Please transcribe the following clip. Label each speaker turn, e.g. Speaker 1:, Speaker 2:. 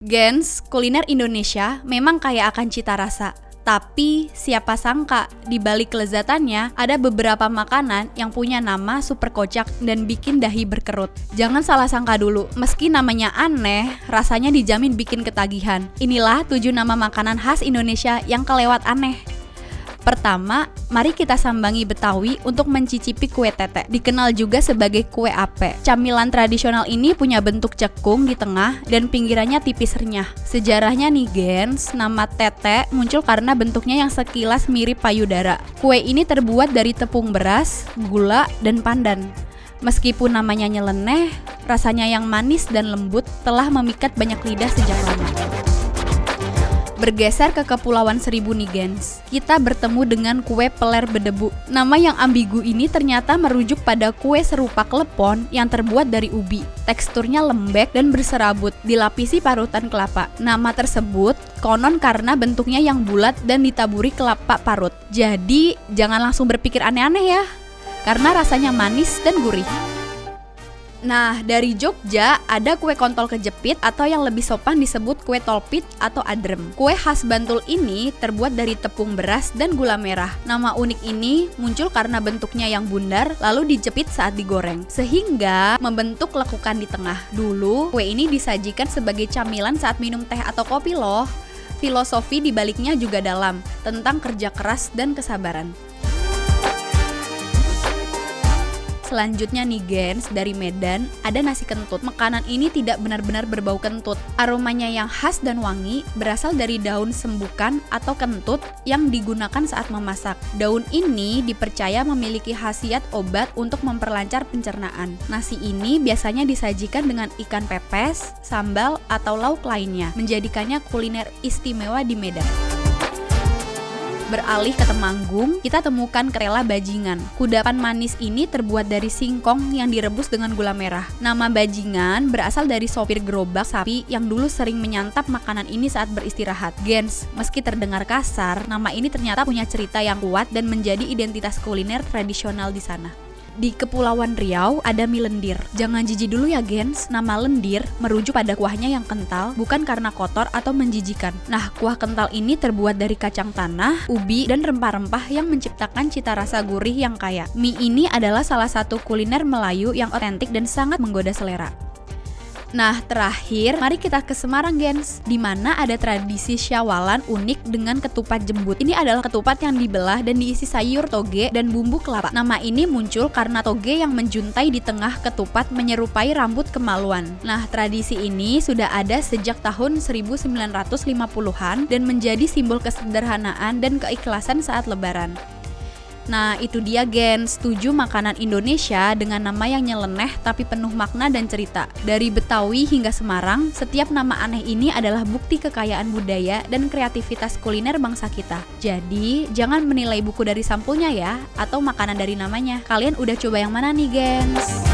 Speaker 1: Gens, kuliner Indonesia memang kaya akan cita rasa. Tapi siapa sangka di balik kelezatannya ada beberapa makanan yang punya nama super kocak dan bikin dahi berkerut. Jangan salah sangka dulu, meski namanya aneh, rasanya dijamin bikin ketagihan. Inilah 7 nama makanan khas Indonesia yang kelewat aneh. Pertama, mari kita sambangi Betawi untuk mencicipi kue tete, dikenal juga sebagai kue ape. Camilan tradisional ini punya bentuk cekung di tengah dan pinggirannya tipis renyah. Sejarahnya nih gens, nama tete muncul karena bentuknya yang sekilas mirip payudara. Kue ini terbuat dari tepung beras, gula, dan pandan. Meskipun namanya nyeleneh, rasanya yang manis dan lembut telah memikat banyak lidah sejak lama. Bergeser ke Kepulauan Seribu nih gens, kita bertemu dengan kue peler bedebu. Nama yang ambigu ini ternyata merujuk pada kue serupa klepon yang terbuat dari ubi. Teksturnya lembek dan berserabut, dilapisi parutan kelapa. Nama tersebut konon karena bentuknya yang bulat dan ditaburi kelapa parut. Jadi jangan langsung berpikir aneh-aneh ya, karena rasanya manis dan gurih. Nah, dari Jogja ada kue kontol kejepit atau yang lebih sopan disebut kue tolpit atau adrem. Kue khas Bantul ini terbuat dari tepung beras dan gula merah. Nama unik ini muncul karena bentuknya yang bundar lalu dijepit saat digoreng, sehingga membentuk lekukan di tengah. Dulu, kue ini disajikan sebagai camilan saat minum teh atau kopi loh. Filosofi di baliknya juga dalam, tentang kerja keras dan kesabaran. Selanjutnya nih gens, dari Medan ada nasi kentut. Makanan ini tidak benar-benar berbau kentut. Aromanya yang khas dan wangi berasal dari daun sembukan atau kentut yang digunakan saat memasak. Daun ini dipercaya memiliki khasiat obat untuk memperlancar pencernaan. Nasi ini biasanya disajikan dengan ikan pepes, sambal, atau lauk lainnya, menjadikannya kuliner istimewa di Medan. Beralih ke Temanggung, kita temukan kerela bajingan. Kudapan manis ini terbuat dari singkong yang direbus dengan gula merah. Nama bajingan berasal dari sopir gerobak sapi yang dulu sering menyantap makanan ini saat beristirahat. Gens, meski terdengar kasar, nama ini ternyata punya cerita yang kuat dan menjadi identitas kuliner tradisional di sana. Di Kepulauan Riau ada mie lendir. Jangan jijik dulu ya gens, nama lendir merujuk pada kuahnya yang kental, bukan karena kotor atau menjijikan. Nah, kuah kental ini terbuat dari kacang tanah, ubi, dan rempah-rempah yang menciptakan cita rasa gurih yang kaya. Mie ini adalah salah satu kuliner Melayu yang otentik dan sangat menggoda selera. Nah, terakhir, mari kita ke Semarang gens, di mana ada tradisi syawalan unik dengan ketupat jembut. Ini adalah ketupat yang dibelah dan diisi sayur toge dan bumbu kelapa. Nama ini muncul karena toge yang menjuntai di tengah ketupat menyerupai rambut kemaluan. Nah, tradisi ini sudah ada sejak tahun 1950-an dan menjadi simbol kesederhanaan dan keikhlasan saat lebaran. Nah, itu dia gens, 7 makanan Indonesia dengan nama yang nyeleneh tapi penuh makna dan cerita. Dari Betawi hingga Semarang, setiap nama aneh ini adalah bukti kekayaan budaya dan kreativitas kuliner bangsa kita. Jadi, jangan menilai buku dari sampulnya ya, atau makanan dari namanya. Kalian udah coba yang mana nih gens?